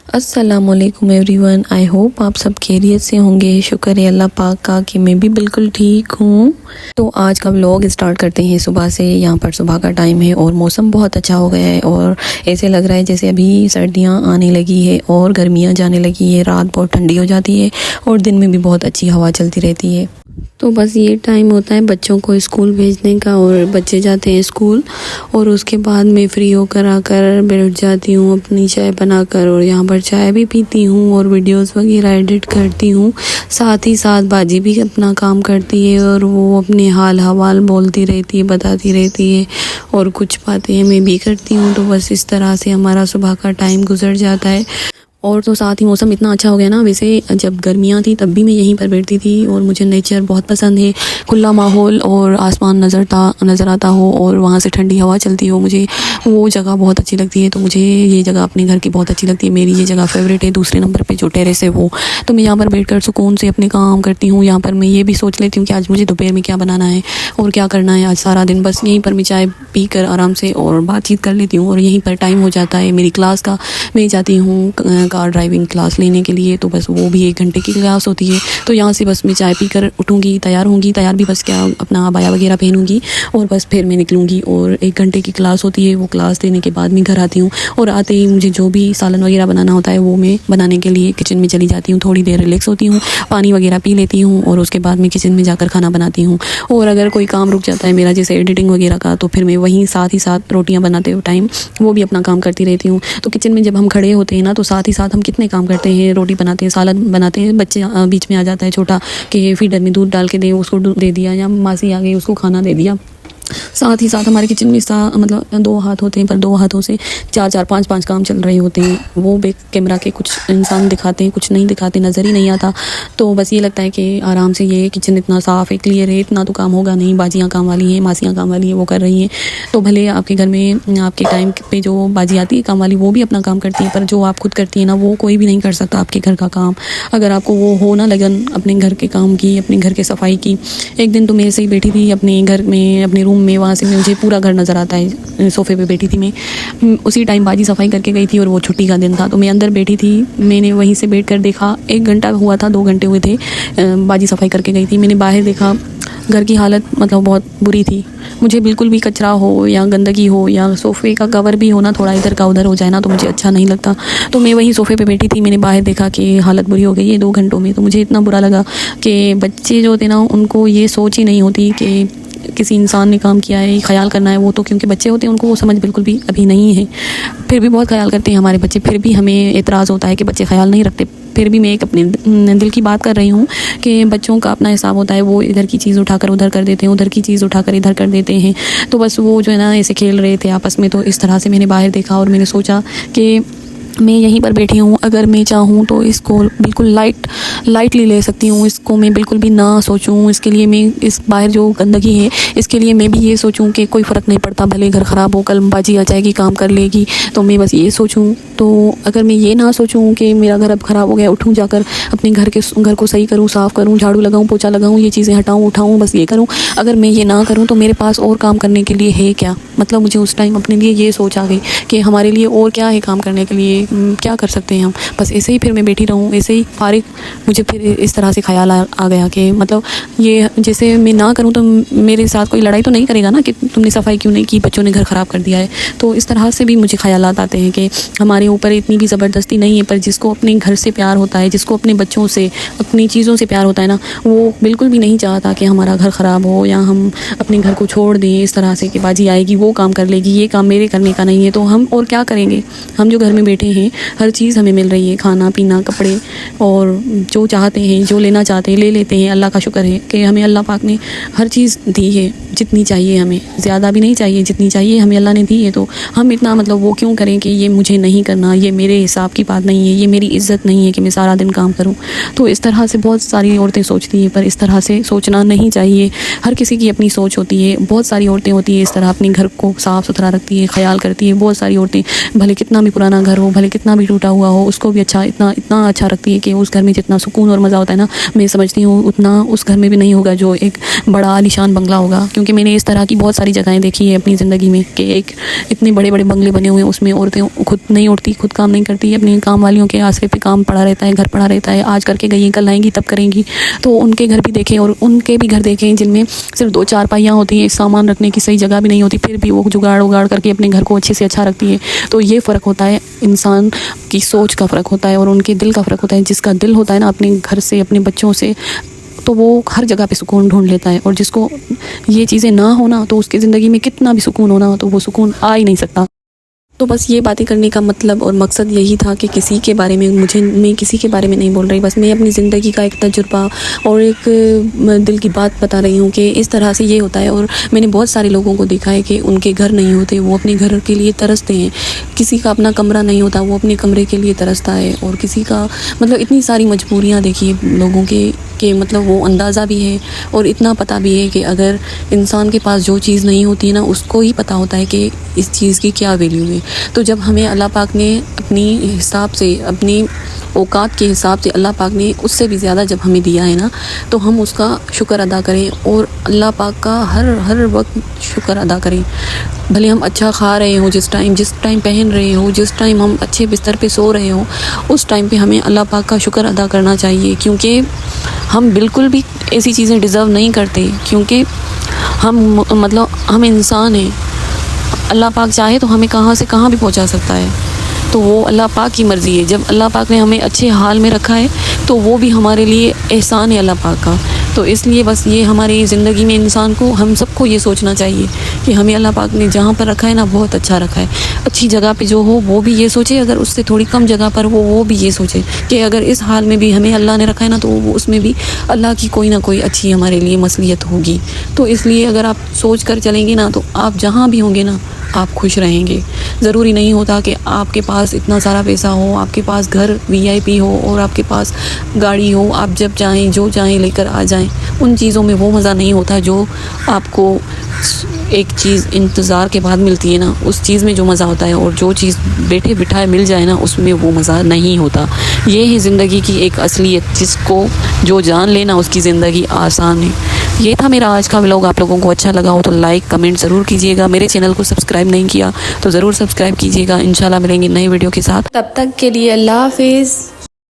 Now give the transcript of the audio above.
السلام علیکم every one, I hope آپ سب خیریت سے ہوں گے۔ شکر ہے اللہ پاک کا کہ میں بھی بالکل ٹھیک ہوں۔ تو آج کا ولاگ اسٹارٹ کرتے ہیں صبح سے۔ یہاں پر صبح کا ٹائم ہے اور موسم بہت اچھا ہو گیا ہے اور ایسے لگ رہا ہے جیسے ابھی سردیاں آنے لگی ہے اور گرمیاں جانے لگی ہے۔ رات بہت ٹھنڈی ہو جاتی ہے اور دن میں بھی بہت اچھی ہوا چلتی رہتی ہے۔ تو بس یہ ٹائم ہوتا ہے بچوں کو اسکول بھیجنے کا اور بچے جاتے ہیں اسکول، اور اس کے بعد میں فری ہو کر آ کر بیٹھ جاتی ہوں اپنی چائے بنا کر، اور یہاں پر چائے بھی پیتی ہوں اور ویڈیوز وغیرہ ایڈٹ کرتی ہوں۔ ساتھ ہی ساتھ باجی بھی اپنا کام کرتی ہے اور وہ اپنے حال حوال بولتی رہتی ہے، بتاتی رہتی ہے، اور کچھ باتیں میں بھی کرتی ہوں۔ تو بس اس طرح سے ہمارا صبح کا ٹائم گزر جاتا ہے۔ اور تو ساتھ ہی موسم اتنا اچھا ہو گیا نا، ویسے جب گرمیاں تھی تب بھی میں یہیں پر بیٹھتی تھی، اور مجھے نیچر بہت پسند ہے۔ کھلا ماحول اور آسمان نظر آتا ہو اور وہاں سے ٹھنڈی ہوا چلتی ہو، مجھے وہ جگہ بہت اچھی لگتی ہے۔ تو مجھے یہ جگہ اپنے گھر کی بہت اچھی لگتی ہے، میری یہ جگہ فیوریٹ ہے۔ دوسرے نمبر پہ جو ٹیرس ہے وہ، تو میں یہاں پر بیٹھ کر سکون سے اپنے کام کرتی ہوں۔ یہاں پر میں یہ بھی سوچ لیتی ہوں کہ آج مجھے دوپہر میں کیا بنانا ہے اور کیا کرنا ہے آج سارا دن۔ بس یہیں پر میں چائے پی کر آرام سے اور بات چیت کر لیتی ہوں، اور یہیں پر ٹائم ہو جاتا ہے میری کلاس کا۔ میں جاتی ہوں کار ڈرائیونگ کلاس لینے کے لیے، تو بس وہ بھی 1 گھنٹے کی کلاس ہوتی ہے۔ تو یہاں سے بس میں چائے پی کر اٹھوں گی، تیار ہوں گی، تیار بھی بس کیا اپنا عبایا وغیرہ پہنوں گی، اور بس پھر میں نکلوں گی۔ اور 1 گھنٹے کی کلاس ہوتی ہے، وہ کلاس دینے کے بعد میں گھر آتی ہوں، اور آتے ہی مجھے جو بھی سالن وغیرہ بنانا ہوتا ہے وہ میں بنانے کے لیے کچن میں چلی جاتی ہوں۔ تھوڑی دیر ریلیکس ہوتی ہوں، پانی وغیرہ پی لیتی ہوں، اور اس کے بعد میں کچن میں جا کر کھانا بناتی ہوں۔ اور اگر کوئی کام رک جاتا ہے میرا جیسے ایڈیٹنگ وغیرہ کا، تو پھر میں وہیں ساتھ ہی ساتھ روٹیاں بناتے ہوئے ٹائم وہ بھی اپنا کام کرتی رہتی ہوں۔ تو کچن میں جب ہم کھڑے ہوتے ہیں نا، تو ساتھ ہی ساتھ ہم کتنے کام کرتے ہیں، روٹی بناتے ہیں، سالن بناتے ہیں، بچے بیچ میں آ جاتا ہے چھوٹا کہ فیڈر میں دودھ ڈال کے دے، اس کو دے دیا، یا ماسی آ گئی اس کو کھانا دے دیا۔ ساتھ ہی ساتھ ہمارے کچن میں مطلب 2 ہاتھ ہوتے ہیں، پر 2 ہاتھوں سے 4 5 کام چل رہے ہوتے ہیں۔ وہ بیک کیمرہ کے کچھ انسان دکھاتے ہیں، کچھ نہیں دکھاتے، نظر ہی نہیں آتا۔ تو بس یہ لگتا ہے کہ آرام سے یہ کچن اتنا صاف ہے، کلیئر ہے، اتنا تو کام ہوگا نہیں، باجیاں کام والی ہیں، ماسیاں کام والی ہیں، وہ کر رہی ہیں۔ تو بھلے آپ کے گھر میں آپ کے ٹائم پہ جو باجی آتی ہے کام والی، وہ بھی اپنا کام کرتی ہیں، پر جو آپ خود کرتی ہیں نا، وہ کوئی بھی نہیں کر سکتا آپ کے گھر کا کام، اگر آپ کو وہ ہو نا لگن اپنے گھر کے کام کی، اپنے گھر کے صفائی کی۔ ایک دن تو میں ایسے ہی بیٹھی تھی اپنے گھر میں، اپنے روم میں، وہاں سے مجھے پورا گھر نظر آتا ہے، صوفے پہ بیٹھی تھی میں، اسی ٹائم باجی صفائی کر کے گئی تھی، اور وہ چھٹی کا دن تھا، تو میں اندر بیٹھی تھی۔ میں نے وہیں سے بیٹھ کر دیکھا، 1 گھنٹہ ہوا تھا، 2 گھنٹے ہوئے تھے باجی صفائی کر کے گئی تھی۔ میں نے باہر دیکھا، گھر کی حالت مطلب بہت بری تھی۔ مجھے بالکل بھی کچرا ہو یا گندگی ہو یا صوفے کا کور بھی ہو نا تھوڑا ادھر کا ادھر ہو جائے نا، تو مجھے اچھا نہیں لگتا۔ تو میں وہیں صوفے پہ بیٹھی تھی، میں نے باہر دیکھا کہ حالت بری ہو گئی ہے 2 گھنٹوں میں۔ تو مجھے اتنا برا لگا کہ بچے جو ہوتے نا، ان کو یہ سوچ ہی نہیں ہوتی کہ کسی انسان نے کام کیا ہے، خیال کرنا ہے۔ وہ تو کیونکہ بچے ہوتے ہیں، ان کو وہ سمجھ بالکل بھی ابھی نہیں ہے، پھر بھی بہت خیال کرتے ہیں ہمارے بچے، پھر بھی ہمیں اعتراض ہوتا ہے کہ بچے خیال نہیں رکھتے۔ پھر بھی میں ایک اپنے دل کی بات کر رہی ہوں کہ بچوں کا اپنا حساب ہوتا ہے، وہ ادھر کی چیز اٹھا کر ادھر کر دیتے ہیں، ادھر کی چیز اٹھا کر ادھر کر دیتے ہیں۔ تو بس وہ جو ہے نا ایسے کھیل رہے تھے آپس میں، تو اس طرح سے میں نے باہر دیکھا، اور میں نے سوچا کہ میں یہیں پر بیٹھی ہوں، اگر میں چاہوں تو اس کو بالکل لائٹلی لے سکتی ہوں، اس کو میں بالکل بھی نہ سوچوں۔ اس کے لیے میں اس باہر جو گندگی ہے اس کے لیے میں بھی یہ سوچوں کہ کوئی فرق نہیں پڑتا، بھلے گھر خراب ہو، کل باجی آ جائے گی کام کر لے گی، تو میں بس یہ سوچوں۔ تو اگر میں یہ نہ سوچوں کہ میرا گھر اب خراب ہو گیا، اٹھوں جا کر اپنے گھر کو صحیح کروں، صاف کروں، جھاڑو لگاؤں، پوچھا لگاؤں، یہ چیزیں ہٹاؤں اٹھاؤں، بس یہ کروں، اگر میں یہ نہ کروں تو میرے پاس اور کام کرنے کے لیے ہے کیا؟ مطلب مجھے اس ٹائم اپنے لیے یہ سوچ آ گئی کہ ہمارے لیے اور کیا ہے کام کرنے کے لیے، کیا کر سکتے ہیں ہم؟ بس ایسے ہی پھر میں بیٹھی رہوں، ایسے ہی فارغ۔ مجھے پھر اس طرح سے خیال آ گیا کہ مطلب یہ جیسے میں نہ کروں تو میرے ساتھ کوئی لڑائی تو نہیں کرے گا نا کہ تم نے صفائی کیوں نہیں کی، بچوں نے گھر خراب کر دیا ہے۔ تو اس طرح سے بھی مجھے خیالات آتے ہیں کہ ہمارے اوپر اتنی بھی زبردستی نہیں ہے، پر جس کو اپنے گھر سے پیار ہوتا ہے، جس کو اپنے بچوں سے، اپنی چیزوں سے پیار ہوتا ہے نا، وہ بالکل بھی نہیں چاہتا کہ ہمارا گھر خراب ہو یا ہم اپنے گھر کو چھوڑ دیں اس طرح سے کہ باجی آئے گی وہ کام کر لے گی، یہ کام میرے کرنے کا نہیں ہے، تو ہم اور کیا کریں گے؟ ہم جو گھر میں بیٹھے ہیں، ہر چیز ہمیں مل رہی ہے، کھانا پینا، کپڑے، اور جو چاہتے ہیں، جو لینا چاہتے ہیں لے لیتے ہیں۔ اللہ کا شکر ہے کہ ہمیں اللہ پاک نے ہر چیز دی ہے جتنی چاہیے، ہمیں زیادہ بھی نہیں چاہیے، جتنی چاہیے ہمیں اللہ نے دی ہے۔ تو ہم اتنا مطلب وہ کیوں کریں کہ یہ مجھے نہیں کرنا، یہ میرے حساب کی بات نہیں ہے، یہ میری عزت نہیں ہے کہ میں سارا دن کام کروں۔ تو اس طرح سے بہت ساری عورتیں سوچتی ہیں، پر اس طرح سے سوچنا نہیں چاہیے۔ ہر کسی کی اپنی سوچ ہوتی ہے، بہت ساری عورتیں ہوتی ہیں اس طرح اپنے گھر کو صاف ستھرا رکھتی ہے، خیال کرتی ہے۔ بہت ساری عورتیں بھلے کتنا بھی پرانا گھر ہو، بھلے بھلے کتنا بھی ٹوٹا ہوا ہو اس کو بھی اتنا اچھا رکھتی ہے کہ اس گھر میں جتنا سکون اور مزہ ہوتا ہے نا، میں سمجھتی ہوں اتنا اس گھر میں بھی نہیں ہوگا جو ایک بڑا عالیشان بنگلہ ہوگا. کیونکہ میں نے اس طرح کی بہت ساری جگہیں دیکھی ہے اپنی زندگی میں کہ ایک اتنے بڑے بڑے بنگلے بنے ہوئے ہیں، اس میں عورتیں خود نہیں اٹھتی، خود کام نہیں کرتی، اپنی کام والیوں کے آسرے پہ کام پڑا رہتا ہے، گھر پڑا رہتا ہے، آج کر کے گئی ہیں کل آئیں گی تب کریں گی. تو ان کے گھر بھی دیکھیں اور ان کے بھی گھر دیکھیں جن میں صرف 2 چارپائیاں ہوتی ہیں، سامان رکھنے کی صحیح جگہ بھی نہیں ہوتی، پھر بھی وہ جگاڑ کر کے اپنے گھر کو اچھے سے اچھا رکھتی ہے. تو یہ فرق ہوتا ہے، انسان کی سوچ کا فرق ہوتا ہے اور ان کے دل کا فرق ہوتا ہے. جس کا دل ہوتا ہے نا اپنے گھر سے، اپنے بچوں سے، تو وہ ہر جگہ پہ سکون ڈھونڈ لیتا ہے. اور جس کو یہ چیزیں نہ ہونا تو اس کی زندگی میں کتنا بھی سکون ہونا تو وہ سکون آ ہی نہیں سکتا. تو بس یہ باتیں کرنے کا مطلب اور مقصد یہی تھا کہ کسی کے بارے میں میں کسی کے بارے میں نہیں بول رہی، بس میں اپنی زندگی کا ایک تجربہ اور ایک دل کی بات بتا رہی ہوں کہ اس طرح سے یہ ہوتا ہے. اور میں نے بہت سارے لوگوں کو دیکھا ہے کہ ان کے گھر نہیں ہوتے، وہ اپنے گھر کے لیے ترستے ہیں. کسی کا اپنا کمرہ نہیں ہوتا، وہ اپنے کمرے کے لیے ترستا ہے. اور کسی کا مطلب اتنی ساری مجبوریاں دیکھی لوگوں کے کہ مطلب وہ اندازہ بھی ہے اور اتنا پتہ بھی ہے کہ اگر انسان کے پاس جو چیز نہیں ہوتی ہے نا اس کو ہی پتہ ہوتا ہے کہ اس چیز کی کیا ویلیو ہے. تو جب ہمیں اللہ پاک نے اپنی حساب سے، اپنی اوقات کے حساب سے اللہ پاک نے اس سے بھی زیادہ جب ہمیں دیا ہے نا تو ہم اس کا شکر ادا کریں اور اللہ پاک کا ہر وقت شکر ادا کریں. بھلے ہم اچھا کھا رہے ہوں، جس ٹائم پہن رہے ہوں، جس ٹائم ہم اچھے بستر پہ سو رہے ہوں، اس ٹائم پہ ہمیں اللہ پاک کا شکر ادا کرنا چاہیے. کیونکہ ہم بالکل بھی ایسی چیزیں ڈیزرو نہیں کرتے، کیونکہ ہم انسان ہیں. اللہ پاک چاہے تو ہمیں کہاں سے کہاں بھی پہنچا سکتا ہے. تو وہ اللہ پاک کی مرضی ہے. جب اللہ پاک نے ہمیں اچھے حال میں رکھا ہے تو وہ بھی ہمارے لیے احسان ہے اللہ پاک کا. تو اس لیے بس یہ ہماری زندگی میں انسان کو، ہم سب کو یہ سوچنا چاہیے کہ ہمیں اللہ پاک نے جہاں پر رکھا ہے نا بہت اچھا رکھا ہے. اچھی جگہ پہ جو ہو وہ بھی یہ سوچے، اگر اس سے تھوڑی کم جگہ پر ہو وہ بھی یہ سوچے کہ اگر اس حال میں بھی ہمیں اللہ نے رکھا ہے نا تو اس میں بھی اللہ کی کوئی نہ کوئی اچھی ہمارے لیے مصلحت ہوگی. تو اس لیے اگر آپ سوچ کر چلیں گے نا تو آپ جہاں بھی ہوں گے نا آپ خوش رہیں گے. ضروری نہیں ہوتا کہ آپ کے پاس اتنا سارا پیسہ ہو، آپ کے پاس گھر VIP ہو اور آپ کے پاس گاڑی ہو، آپ جب چاہیں جو چاہیں لے کر آ جائیں. ان چیزوں میں وہ مزہ نہیں ہوتا جو آپ کو ایک چیز انتظار کے بعد ملتی ہے نا، اس چیز میں جو مزہ ہوتا ہے. اور جو چیز بیٹھے بٹھائے مل جائے نا اس میں وہ مزہ نہیں ہوتا. یہ ہے زندگی کی ایک اصلیت، جس کو جو جان لینا اس کی زندگی آسان ہے. یہ تھا میرا آج کا ولاگ. آپ لوگوں کو اچھا لگا ہو تو لائک کمنٹ ضرور کیجیے گا. میرے چینل کو سبسکرائب نہیں کیا تو ضرور سبسکرائب کیجیے گا. انشاءاللہ ملیں گے نئی ویڈیو کے ساتھ. تب تک کے لیے اللہ حافظ.